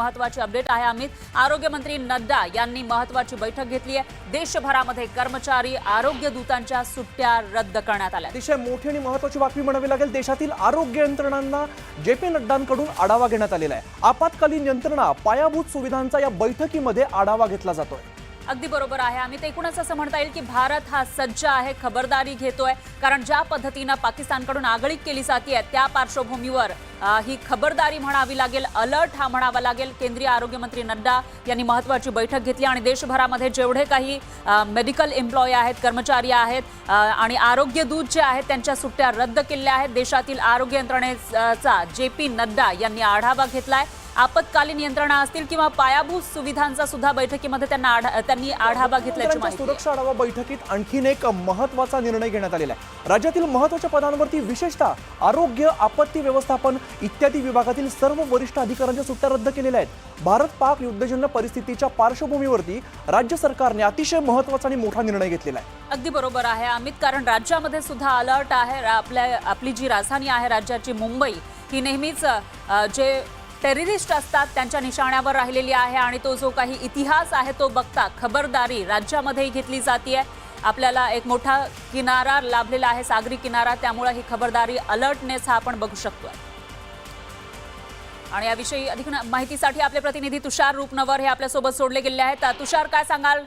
महत्त्वाची अपडेट आहे अमित. आरोग्यमंत्री नड्डा यांनी महत्त्वाची बैठक घेतली आहे. देशभरामध्ये कर्मचारी आरोग्य दूतांच्या सुट्ट्या रद्द करण्यात आल्या. अतिशय मोठी आणि महत्त्वाची बातमी म्हणावी लागेल. देशातील आरोग्य यंत्रणांना जे.पी. नड्डांकडून आढावा घेण्यात आलेला आहे. आपत्कालीन यंत्रणा, पायाभूत सुविधांचा या बैठकीमध्ये आढावा घेतला जातोय. अगदी बरोबर आहे आम्ही. एकूणच असं म्हणता येईल की भारत हा सज्ज आहे, खबरदारी घेतोय. कारण ज्या पद्धतीने पाकिस्तानकडून आगळीक केली जाते त्या पार्श्वभूमीवर ही खबरदारी म्हणावी लागेल, अलर्ट हा म्हणावा लागेल. केंद्रीय आरोग्य मंत्री नड्डा यांनी महत्त्वाची बैठक घेतली आणि देशभरामध्ये जेवढे काही मेडिकल एम्प्लॉई आहेत, कर्मचारी आहेत आणि आरोग्य दूत जे आहेत त्यांच्या सुट्ट्या रद्द केलेल्या आहेत. देशातील आरोग्य यंत्रणेचा जे.पी. नड्डा यांनी आढावा घेतलाय. आपत्कालीन यंत्रणा असतील किंवा पायाभूत सुविधांचा सुद्धा बैठकीमध्ये त्यांनी आढावा घेतल्याची माहिती. सुरक्षा आढावा बैठकीत आणखीन एक महत्त्वाचा निर्णय घेण्यात आलेला आहे. राज्यातील महत्त्वाच्या पदांवरती विशेषतः आरोग्य, आपत्ती व्यवस्थापन इत्यादी विभागातील सर्व वरिष्ठ अधिकाऱ्यांच्या सुट्ट्या रद्द केलेल्या आहेत. भारत-पाक युद्धजन्य परिस्थितीच्या पार्श्वभूमीवरती राज्य सरकारने अतिशय महत्त्वाचा आणि मोठा निर्णय घेतलेला आहे. अगदी बरोबर आहे अमित. कारण राज्यामध्ये सुद्धा अलर्ट आहे. आपली जी राजधानी आहे राज्याची मुंबई ही नेहमीच जे टेररिस्ट असतात त्यांच्या निशाण्यावर राहिलेली आहे आणि तो जो काही इतिहास आहे तो बघता खबरदारी राज्यामध्येही घेतली जाते. आपल्याला एक मोठा किनारा लाभलेला आहे, सागरी किनारा, त्यामुळे ही खबरदारी, अलर्टनेस हा आपण बघू शकतोय. आणि याविषयी अधिक माहितीसाठी आपले प्रतिनिधी तुषार रूपनवर हे आपल्यासोबत जोडले गेले आहेत. तुषार, काय सांगाल?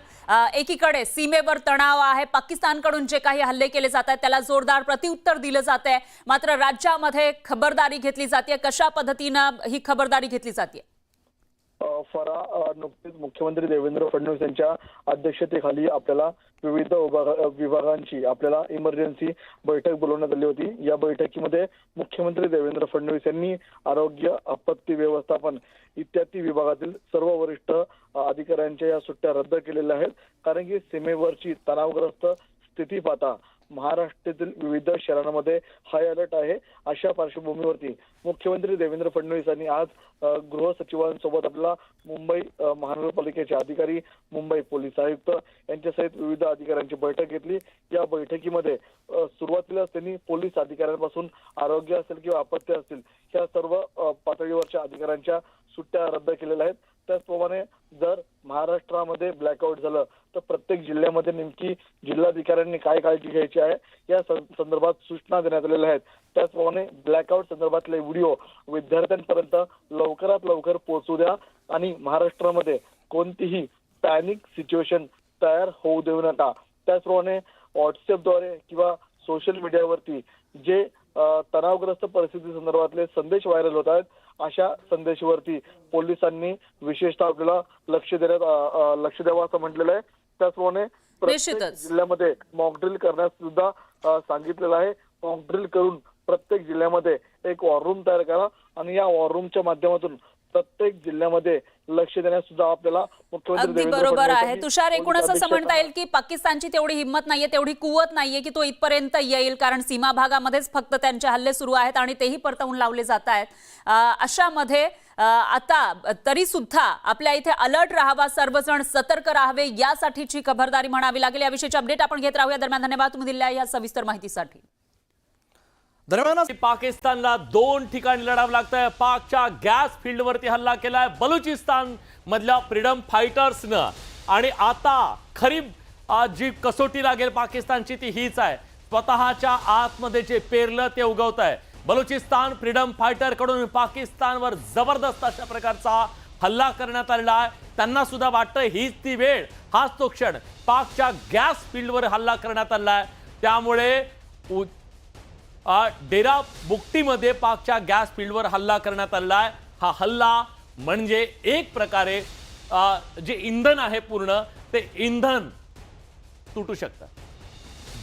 एकीकडे सीमेवर तणाव आहे, पाकिस्तानकडून जे काही हल्ले केले जात आहेत त्याला जोरदार प्रत्युत्तर दिलं जात आहे, मात्र राज्यामध्ये खबरदारी घेतली जाते. कशा पद्धतीनं ही खबरदारी घेतली जाते? नुकतीच मुख्यमंत्री देवेंद्र फडणवीस यांच्या अध्यक्षतेखाली आपल्याला विविध विभागांची आपल्याला इमर्जन्सी बैठक बोलवण्यात आली होती. या बैठकीमध्ये मुख्यमंत्री देवेंद्र फडणवीस यांनी आरोग्य, आपत्ती व्यवस्थापन इत्यादी विभागातील सर्व वरिष्ठ अधिकाऱ्यांच्या या सुट्ट्या रद्द केलेल्या आहेत. कारण की सीमेवरची तणावग्रस्त स्थिती पाहता महाराष्ट्रातील विविध शहरांमध्ये हाय अलर्ट आहे. अशा पार्श्वभूमीवरती मुख्यमंत्री देवेंद्र फडणवीस यांनी आज गृह सचिवांसोबत आपल्याला मुंबई महानगरपालिकेचे अधिकारी, मुंबई पोलीस आयुक्त यांच्यासहित विविध अधिकाऱ्यांची बैठक घेतली. या बैठकीमध्ये सुरुवातीला त्यांनी पोलीस अधिकाऱ्यांपासून आरोग्य असेल किंवा आपत्ती असतील या सर्व पातळीवरच्या अधिकाऱ्यांच्या सुट्ट्या रद्द केलेल्या आहेत. त्याचप्रमाणे जर महाराष्ट्रामध्ये ब्लॅकआउट झालं तर प्रत्येक जिल्ह्यामध्ये नेमकी जिल्हाधिकाऱ्यांनी काय काळजी घ्यायची आहे या संदर्भात सूचना देण्यात आलेल्या आहेत. त्याचप्रमाणे ब्लॅकआउट संदर्भातले व्हिडिओ विद्यार्थ्यांपर्यंत लवकरात लवकर पोहोचू द्या आणि महाराष्ट्रामध्ये कोणतीही पॅनिक सिच्युएशन तयार होऊ देऊ नका. त्याचप्रमाणे व्हॉट्सअपद्वारे किंवा सोशल मीडियावरती जे तणावग्रस्त परिस्थिती संदर्भातले संदेश व्हायरल होत आहेत अशा संदेशावरती पोलिसांनी विशेषतः आपल्याला लक्ष द्यावं असं म्हटलेलं आहे. त्याचप्रमाणे प्रत्येक जिल्ह्यामध्ये मॉकड्रिल करण्यास सुद्धा सांगितलेलं आहे. मॉकड्रिल करून प्रत्येक जिल्ह्यामध्ये एक वॉर रूम तयार करा आणि या वॉर रूमच्या माध्यमातून प्रत्येक जिल्ह्यामध्ये लक्ष देण्यास सुद्धा आपल्याला मुख्यमंत्री अगदी बरोबर आहे. तुषार, एकूणच असं म्हणता येईल की पाकिस्तानची तेवढी हिंमत नाहीये, तेवढी कुवत नाहीये की तो इथपर्यंत येईल. कारण सीमा भागामध्येच फक्त त्यांचे हल्ले सुरू आहेत आणि तेही परतवून लावले जात आहेत. अशामध्ये आता तरी सुद्धा आपल्या इथे अलर्ट राहावा, सर्वजण सतर्क राहावे यासाठीची खबरदारी म्हणावी लागेल. याविषयीची अपडेट आपण घेत राहूया. दरम्यान धन्यवाद तुम्ही दिलेल्या या सविस्तर माहितीसाठी. दरम्यान पाकिस्तानला 2 ठिकाणी लढावं लागतंय. पाकच्या गॅस फील्डवरती हल्ला केलाय बलुचिस्तान मधल्या फ्रीडम फायटर्सनं आणि आता खरी जी कसोटी लागेल पाकिस्तानची ती हीच आहे. स्वतःच्या आतमध्ये जे पेरलं ते उगवत आहे. बलुचिस्तान फ्रीडम फायटर कडून पाकिस्तानवर जबरदस्त अशा प्रकारचा हल्ला करण्यात आलेला आहे. त्यांना सुद्धा वाटतं हीच ती वेळ, हाच तो क्षण. पाकच्या गॅस फील्डवर हल्ला करण्यात आला आहे. त्यामुळे डेरा बुकटीमध्ये पाकच्या गॅस फील्डवर हल्ला करण्यात आला आहे. हा हल्ला म्हणजे एक प्रकारे जे इंधन आहे पूर्ण ते इंधन तुटू शकतं.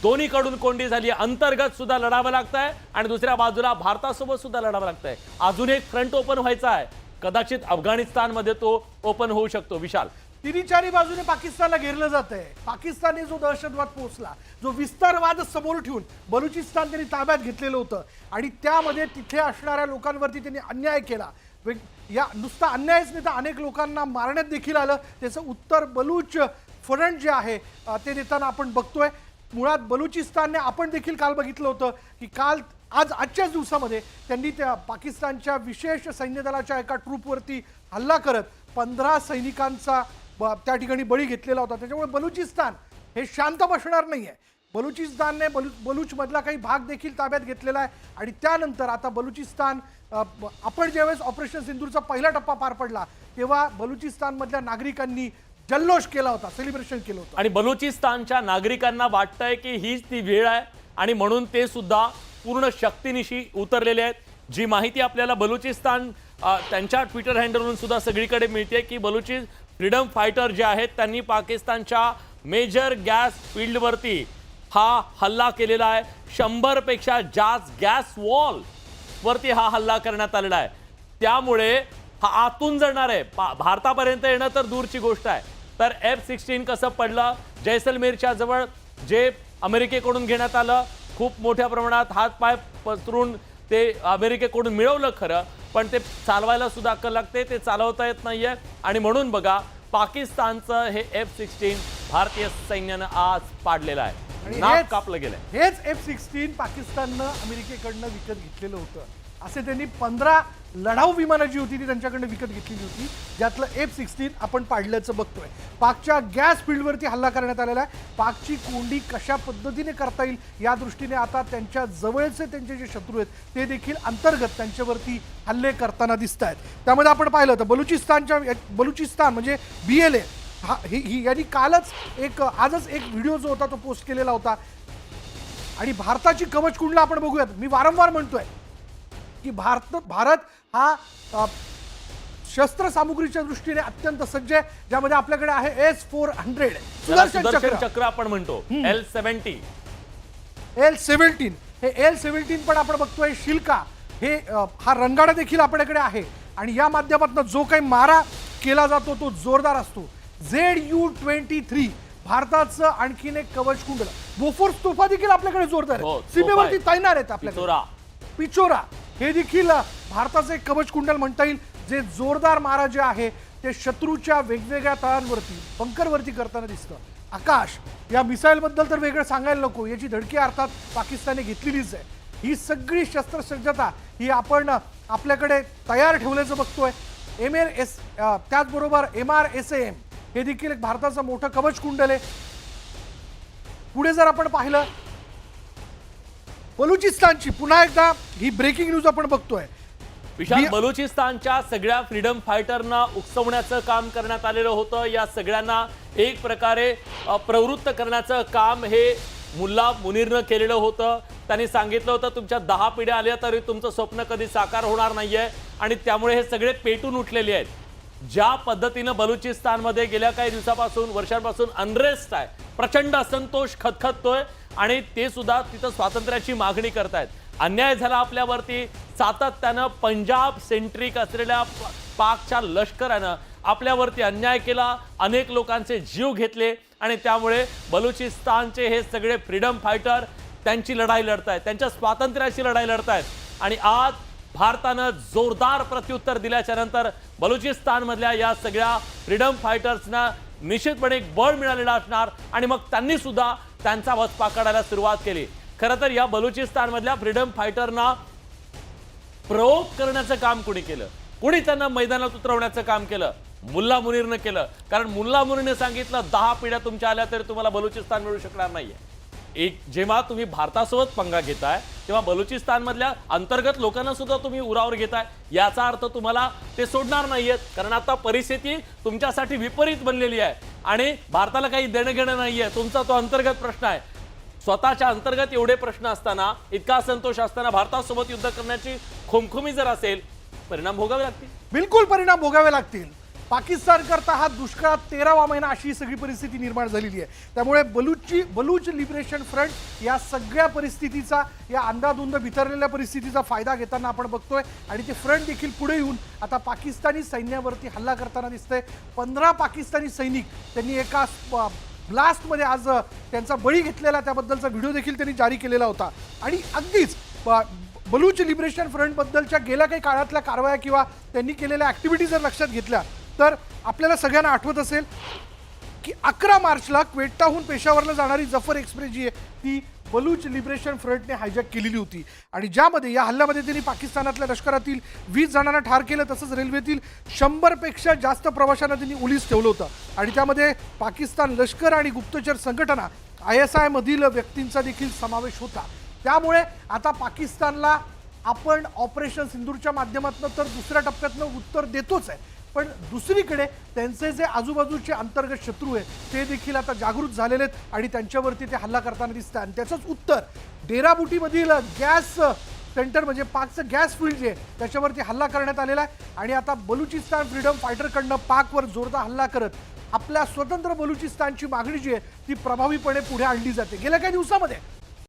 दोन्हीकडून कोंडी झाली. अंतर्गत सुद्धा लढावं लागतंय आणि दुसऱ्या बाजूला भारतासोबत सुद्धा लढावं लागतंय. अजून एक फ्रंट ओपन व्हायचा आहे. कदाचित अफगाणिस्तानमध्ये तो ओपन होऊ शकतो. विशाल, तिन्ही चारी बाजूने पाकिस्तानला घेरलं जात आहे. पाकिस्तानने जो दहशतवाद पोचला, जो विस्तारवाद समोर ठेवून बलुचिस्तान त्यांनी ताब्यात घेतलेलं होतं आणि त्यामध्ये तिथे असणाऱ्या लोकांवरती त्यांनी अन्याय केला. या नुसता अन्यायच नाही तर अनेक लोकांना मारण्यात देखील आलं. त्याचं उत्तर बलूच फ्रंट जे आहे ते देताना आपण बघतोय. मुळात बलुचिस्तानने आपण देखील काल बघितलं होतं की आजच्याच दिवसामध्ये त्यांनी त्या पाकिस्तानच्या विशेष सैन्य दलाच्या एका ट्रूपवरती हल्ला करत 15 सैनिकांचा त्या ठिकाणी बळी घेतलेला होता. त्याच्यामुळे बलुचिस्तान हे शांत बसणार नाहीये. बलुचिस्तानने बलूचमधला काही भाग देखील ताब्यात घेतलेला आहे आणि त्यानंतर आता बलुचिस्तान आपण ज्यावेळेस ऑपरेशन सिंदूरचा पहिला टप्पा पार पडला तेव्हा बलुचिस्तानमधल्या नागरिकांनी जल्लोष केला होता, सेलिब्रेशन केलं होतं. आणि बलुचिस्तानच्या नागरिकांना वाटतंय की हीच ती वेळ आहे आणि म्हणून ते सुद्धा पूर्ण शक्तीनिशी उतरलेले आहेत. जी माहिती आपल्याला बलुचिस्तान त्यांच्या ट्विटर हँडलवरून सुद्धा सगळीकडे मिळते की बलुची फ्रीडम फायटर जे आहेत त्यांनी पाकिस्तानच्या मेजर गॅस फील्डवरती हा हल्ला केलेला आहे. 100 पेक्षा जास्त गॅस वॉल वरती हा हल्ला करण्यात आलेला आहे. त्यामुळे हा आतून जळणार आहे. भारतापर्यंत येणं तर दूरची गोष्ट आहे. तर F-16 कसं पडलं, जैसलमेरच्या जवळ जे अमेरिकेकडून घेण्यात आलं, खूप मोठ्या प्रमाणात हातपाय पसरून ते अमेरिकेकडून मिळवलं खरं, पण ते चालवायला सुद्धा अक्कल लागते, ते चालवता येत नाहीये. आणि म्हणून बघा पाकिस्तानचं हे F-16 भारतीय सैन्यानं आज पाडलेलं आहे, नाक कापलं गेलंय. हेच F-16 पाकिस्ताननं अमेरिकेकडनं विकत घेतलेलं होतं. असे त्यांनी 15 लढाऊ विमानं जी होती ती त्यांच्याकडनं विकत घेतलेली होती, ज्यातलं F-16 आपण पाडल्याचं बघतोय. पाकच्या गॅस फील्डवरती हल्ला करण्यात आलेला आहे. पाकची कोंडी कशा पद्धतीने करता येईल या दृष्टीने आता त्यांच्या जवळचे त्यांचे जे शत्रू आहेत ते देखील अंतर्गत त्यांच्यावरती हल्ले करताना दिसत आहेत. त्यामध्ये आपण पाहिलं तर बलुचिस्तान म्हणजे BLA यांनी आजच एक व्हिडिओ जो होता तो पोस्ट केलेला होता. आणि भारताची कवच कुंडला आपण बघूयात. मी वारंवार म्हणतोय की भारत हा शस्त्र सामुग्रीच्या दृष्टीने अत्यंत सज्ज आहे, ज्यामध्ये आपल्याकडे आहे S-400 सुदर्शन चक्र आपण म्हणतो, L-70. हे L-17 पण आपण बघतोय. शिल्का हे हा रणगाडा देखील आपल्याकडे आहे आणि या माध्यमातून जो काही मारा केला जातो तो जोरदार असतो. ZU-23 भारताचं आणखीन एक कवच कुंडल. बोफोर्स तोफा देखील आपल्याकडे जोरदार आहे, सीमेवरती तैनात आहेत आपल्याकडे. पिचोरा हे देखील भारताचे एक कवच कुंडल म्हणता येईल, जे जोरदार मारा जे आहे ते शत्रूच्या वेगवेगळ्या तळांवरती बंकरवरती करताना दिसतं. आकाश या मिसाईल बद्दल तर वेगळं सांगायला नको, याची धडकी अर्थात पाकिस्तानने घेतलेलीच आहे. ही सगळी शस्त्रसज्जता ही आपण आपल्याकडे तयार ठेवल्याचं बघतोय. त्याचबरोबर MRSAM हे देखील एक भारताचं मोठं कवच कुंडल आहे. पुढे जर आपण पाहिलं बलुचिस्तानची पुन्हा एकदा ही ब्रेकिंग न्यूज आपण बघतोय. विशाल, बलुचिस्तानच्या सगळ्या फ्रीडम फायटरना उकसवण्याचं काम करण्यात आलेलं होतं. या सगळ्यांना एक प्रकारे प्रवृत्त करण्याचं काम हे मुल्ला मुनीरनं केलेलं होतं. त्यांनी सांगितलं होतं तुमच्या 10 पिढ्या आल्या तरी तुमचं स्वप्न कधी साकार होणार नाहीये आणि त्यामुळे हे सगळे पेटून उठलेले आहेत. ज्या पद्धतीनं बलुचिस्तानमध्ये गेल्या काही दिवसापासून वर्षांपासून अनरेस्ट आहे, प्रचंड असंतोष खतखततोय आणि ते सुद्धा तिथं स्वातंत्र्याची मागणी करतायत. अन्याय झाला आपल्यावरती. सातत्यानं पंजाब सेंट्रिक असलेल्या पाकच्या लष्करानं आपल्यावरती अन्याय केला, अनेक लोकांचे जीव घेतले आणि त्यामुळे बलुचिस्तानचे हे सगळे फ्रीडम फायटर त्यांची लढाई लढतायत, त्यांच्या स्वातंत्र्याची लढाई लढतायत. आणि आज भारतानं जोरदार प्रत्युत्तर दिल्याच्या नंतर बलुचिस्तानमधल्या या सगळ्या फ्रीडम फायटर्सना निश्चितपणे एक बळ मिळालेलं असणार आणि मग त्यांनी सुद्धा त्यांचा वचपा काढायला सुरुवात केली. खरं तर या बलुचिस्तानमधल्या फ्रीडम फायटरना प्रोवोक करण्याचं काम कुणी केलं, कुणी त्यांना मैदानात उतरवण्याचं काम केलं? मुल्ला मुनीरनं केलं. कारण मुल्ला मुनीरने सांगितलं 10 पिढ्या तुमच्या आल्या तरी तुम्हाला बलुचिस्तान मिळू शकणार नाहीये. जेव्हा तुम्ही भारतासोबत पंगा घेताय तेव्हा बलुचिस्तानमधल्या अंतर्गत लोकांना सुद्धा तुम्ही उरावर घेताय, याचा अर्थ तुम्हाला ते सोडणार नाहीयेत. कारण आता परिस्थिती तुमच्यासाठी विपरीत बनलेली आहे आणि भारताला काही देणं घेणं नाहीये. तुमचा तो अंतर्गत प्रश्न आहे. स्वतःच्या अंतर्गत एवढे प्रश्न असताना, इतका असंतोष असताना भारतासोबत युद्ध करण्याची खोमखोमी जर असेल, परिणाम भोगावे लागतील. बिलकुल परिणाम भोगावे लागतील. पाकिस्तान करता हा दुष्काळात 13वा महिना अशी सगळी परिस्थिती निर्माण झालेली आहे. त्यामुळे बलूच लिबरेशन फ्रंट या सगळ्या परिस्थितीचा, या अंधाधुंद भितरलेल्या परिस्थितीचा फायदा घेताना आपण बघतोय आणि ते फ्रंट देखील पुढे येऊन आता पाकिस्तानी सैन्यावरती हल्ला करताना दिसतंय. 15 पाकिस्तानी सैनिक त्यांनी एका ब्लास्टमध्ये आज त्यांचा बळी घेतलेला, त्याबद्दलचा व्हिडिओ देखील त्यांनी जारी केलेला होता. आणि अगदीच बलूच लिबरेशन फ्रंट बद्दलच्या गेल्या काही काळातल्या कारवाया किंवा त्यांनी केलेल्या ऍक्टिव्हिटी जर लक्षात घेतल्या तर आपल्याला सगळ्यांना आठवत असेल की 11 मार्चला क्वेटाहून पेशावरला जाणारी जफर एक्सप्रेस जी आहे ती बलूच लिबरेशन फ्रंटने हायजॅक केलेली होती आणि ज्यामध्ये या हल्ल्यामध्ये त्यांनी पाकिस्तानातल्या लष्करातील 20 जणांना ठार केलं, तसंच रेल्वेतील 100 पेक्षा जास्त प्रवाशांना त्यांनी ओलीस ठेवलं होतं आणि त्यामध्ये पाकिस्तान लष्कर आणि गुप्तचर संघटना ISI मधील व्यक्तींचा देखील समावेश होता। त्यामुळे आता पाकिस्तानला आपण ऑपरेशन सिंदूरच्या माध्यमातून तर दुसऱ्या टप्प्यातनं उत्तर देतोच आहे, पण दुसरीकडे त्यांचे जे आजूबाजूचे अंतर्गत शत्रू आहेत ते देखील आता जागृत झालेले आहेत आणि त्यांच्यावरती ते हल्ला करताना दिसतात आणि त्याचंच उत्तर डेराबुटीमधील गॅस सेंटर म्हणजे पाकचं गॅस फील्ड जे आहे त्याच्यावरती हल्ला करण्यात आलेला आहे आणि आता बलुचिस्तान फ्रीडम फायटरकडनं पाकवर जोरदार हल्ला करत आपल्या स्वतंत्र बलुचिस्तानची मागणी जी आहे ती प्रभावीपणे पुढे आणली जाते। गेल्या काही दिवसामध्ये